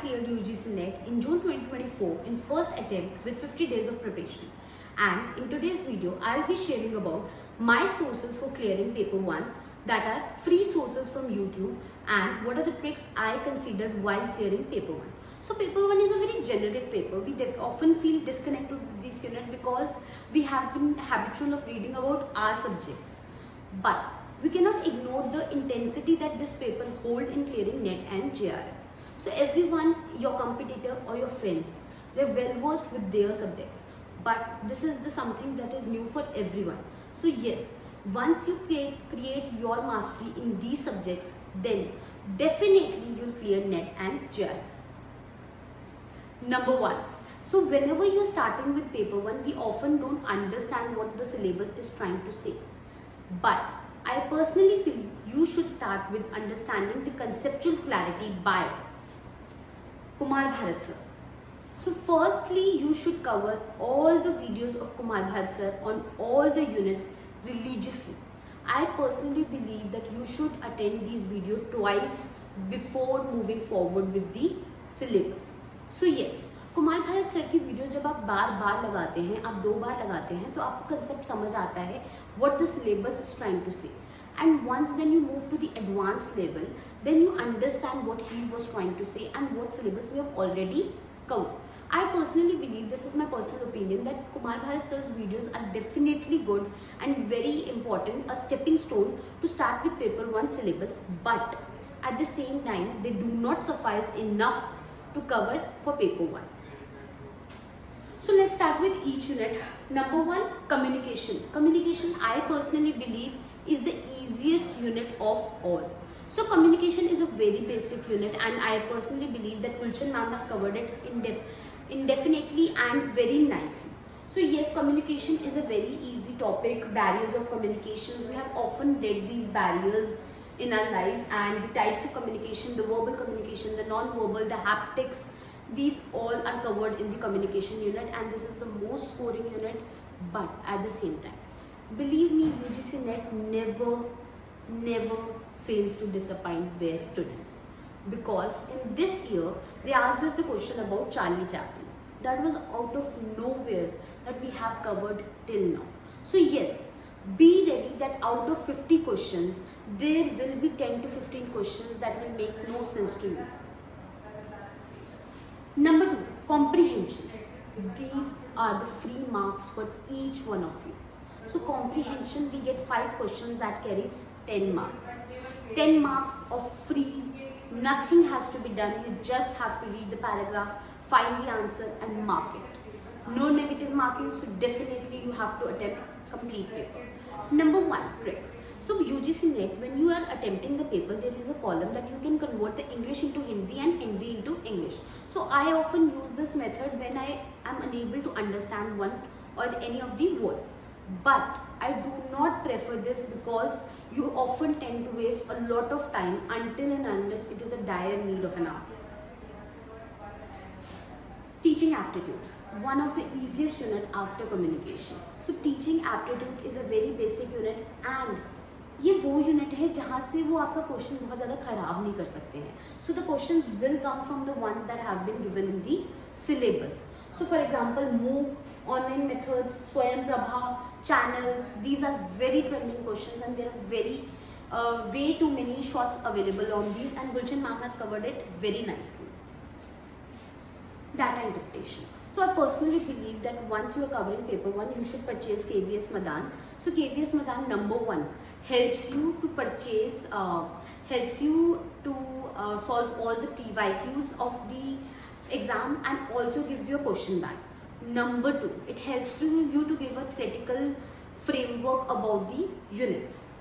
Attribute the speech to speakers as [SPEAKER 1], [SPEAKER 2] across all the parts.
[SPEAKER 1] cleared UGC NET in June 2024 in first attempt with 50 days of preparation. And in today's video, I'll be sharing about my sources for clearing paper 1 that are free sources from YouTube and what are the tricks I considered while clearing paper 1. So paper 1 is a very generic paper. We often feel disconnected with this unit because we have been habitual of reading about our subjects. But we cannot ignore the intensity that this paper holds in clearing NET and JRF. So everyone, your competitor or your friends, they're well versed with their subjects. But this is something that is new for everyone. So yes, once you create your mastery in these subjects, then definitely you'll clear NET and JRF. Number 1. So whenever you are starting with paper 1, we often don't understand what the syllabus is trying to say. But I personally feel you should start with understanding the conceptual clarity by Kumar Bharat sir. So firstly, you should cover all the videos of Kumar Bharat sir on all the units religiously. I personally believe that you should attend these videos twice before moving forward with the syllabus. So yes, Kumar Bharat sir की videos जब आप बार बार लगाते हैं, आप 2 बार लगाते हैं, तो आपको कंसेप्ट समझ आता है what the syllabus is trying to say. And once then you move to the advanced level, then you understand what he was trying to say and what syllabus we have already covered. I personally believe, this is my personal opinion, that Kumar Bharat sir's videos are definitely good and very important, a stepping stone to start with paper 1 syllabus, but at the same time they do not suffice enough to cover for paper 1. So let's start with each unit. Number 1, communication. Communication, I personally believe, is the easiest unit of all. So communication is a very basic unit and I personally believe that Gulshan ma'am has covered it indefinitely and very nicely. So yes, communication is a very easy topic. Barriers of communication, we have often read these barriers in our life, and the types of communication, the verbal communication, the non-verbal, the haptics, these all are covered in the communication unit, and this is the most scoring unit. But at the same time, believe me, UGC NET never fails to disappoint their students, because in this year they asked us the question about Charlie Chaplin. That was out of nowhere that we have covered till now. So yes, be ready that out of 50 questions, there will be 10 to 15 questions that will make no sense to you. Number 2, comprehension. These are the free marks for each one of you. So comprehension, we get 5 questions that carries 10 marks. 10 marks of free, nothing has to be done. You just have to read the paragraph, find the answer and mark it. No negative marking, so definitely you have to attempt complete paper. Number 1, trick. So UGC NET, when you are attempting the paper, there is a column that you can convert the English into Hindi and Hindi into English. So I often use this method when I am unable to understand one or any of the words. But I do not prefer this because you often tend to waste a lot of time until and unless it is a dire need of an hour. Teaching aptitude, one of the easiest unit after communication. So teaching aptitude is a very basic unit, and ये वो unit है जहाँ से वो आपका question बहुत ज़्यादा खराब नहीं कर सकते हैं. So the questions will come from the ones that have been given in the syllabus. So for example, MOOC, online methods, Swayam Prabha, channels, these are very trending questions and there are very way too many shots available on these, and Gulshan ma'am has covered it very nicely. Data interpretation. So I personally believe that once you are covering paper 1, you should purchase KVS Madan. So KVS Madan number 1 helps you to purchase, helps you to solve all the PYQs of the exam and also gives you a question bank. Number 2, it helps you to give a theoretical framework about the units.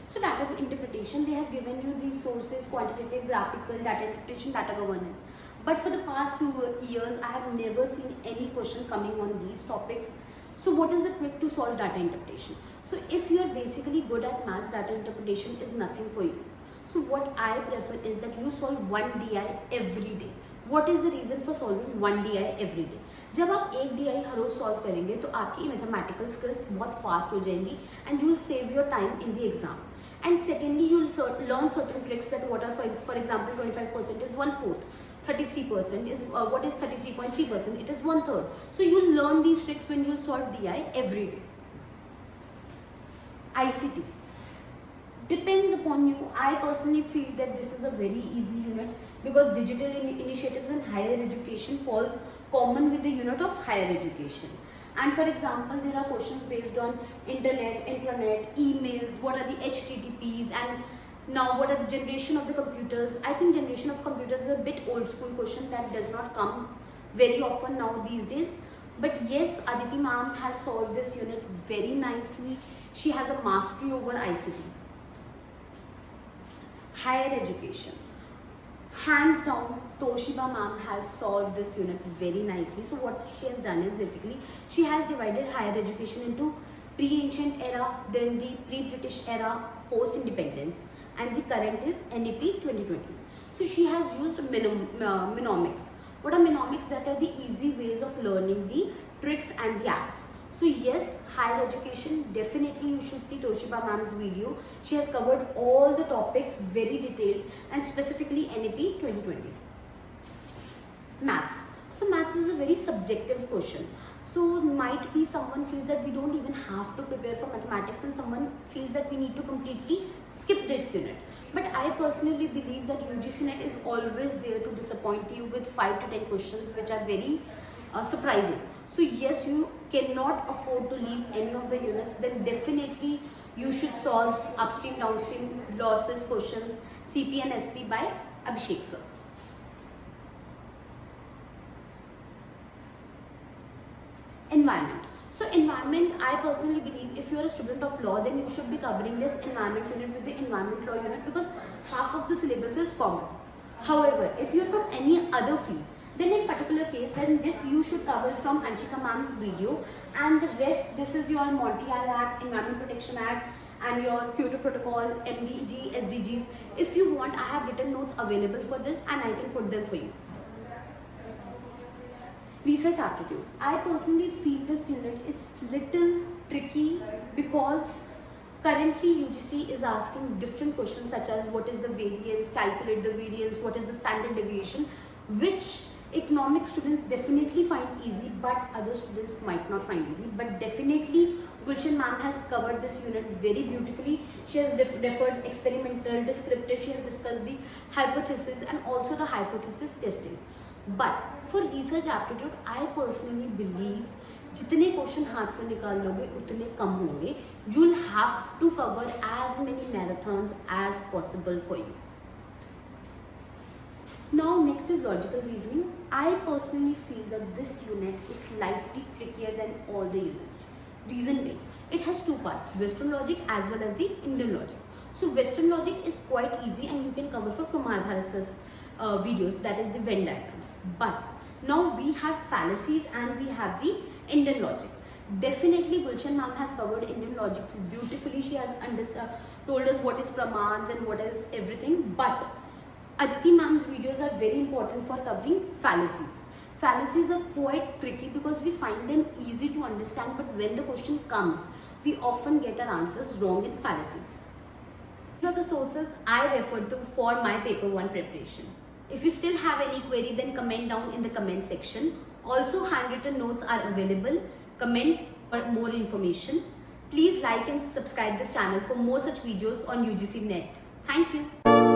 [SPEAKER 1] So data interpretation, they have given you these sources: quantitative, graphical, data interpretation, data governance. But for the past few years, I have never seen any question coming on these topics. So what is the trick to solve data interpretation? So if you are basically good at maths, data interpretation is nothing for you. So what I prefer is that you solve 1 DI every day. What is the reason for solving 1 DI every day? जब आप एक DI हर रोज solve करेंगे तो आपकी mathematical skills बहुत fast हो जाएंगी and you will save your time in the exam. And secondly, you will learn certain tricks that what are, for example, 25% is 1/4. 33% is what is 33.3%? It is 1/3. So you'll learn these tricks when you'll solve DI every day. ICT depends upon you. I personally feel that this is a very easy unit because digital initiatives in higher education falls common with the unit of higher education. And for example, there are questions based on internet, intranet, emails, what are the HTTPs, and now what are the generation of the computers. I think generation of computers is a bit old school question that does not come very often now these days. But yes, Aditi ma'am has solved this unit very nicely. She has a mastery over ICT. Higher education. Hands down, Toshiba ma'am has solved this unit very nicely. So what she has done is basically, she has divided higher education into pre-ancient era, then the pre-British era, post-independence, and the current is NEP 2020. So she has used mnemonics. What are mnemonics? That are the easy ways of learning the tricks and the acts. So yes, higher education, definitely you should see Toshiba ma'am's video. She has covered all the topics very detailed, and specifically NEP 2020. Maths. So maths is a very subjective question. So might be someone feels that we don't even have to prepare for mathematics, and someone feels that we need to completely skip this unit. But I personally believe that UGC NET is always there to disappoint you with 5 to 10 questions which are very surprising. So yes, you cannot afford to leave any of the units. Then definitely you should solve upstream, downstream, losses questions, CP and SP by Abhishek sir. Environment. So environment, I personally believe if you are a student of law, then you should be covering this environment unit with the environment law unit because half of the syllabus is common. However, if you are from any other field, then in particular case, then this you should cover from Anshika ma'am's video, and the rest, this is your Montreal Act, Environment Protection Act, and your Kyoto Protocol, MDG, SDGs. If you want, I have written notes available for this and I can put them for you. Research aptitude. I personally feel this unit is little tricky because currently UGC is asking different questions such as what is the variance, calculate the variance, what is the standard deviation, which economic students definitely find easy, but other students might not find easy. But definitely Gulshan ma'am has covered this unit very beautifully. She has referred experimental, descriptive, she has discussed the hypothesis and also the hypothesis testing. But for research aptitude, I personally believe जितने question हाथ से निकाल लोगे उतने कम होंगे. You'll have to cover as many marathons as possible for you. Now next is logical reasoning. I personally feel that this unit is slightly trickier than all the units. Reason being, it has two parts, Western logic as well as the Indian logic. So Western logic is quite easy and you can cover for Kumar Bharat's videos, that is the Venn diagrams. But now we have fallacies and we have the Indian logic. Definitely Gulshan ma'am has covered Indian logic beautifully. She has told us what is pramans and what is everything. But Aditi ma'am's videos are very important for covering fallacies. Fallacies are quite tricky because we find them easy to understand, but when the question comes, we often get our answers wrong in fallacies. These are the sources I referred to for my paper 1 preparation. If you still have any query, then comment down in the comment section. Also, handwritten notes are available. Comment for more information. Please like and subscribe this channel for more such videos on UGC NET. Thank you.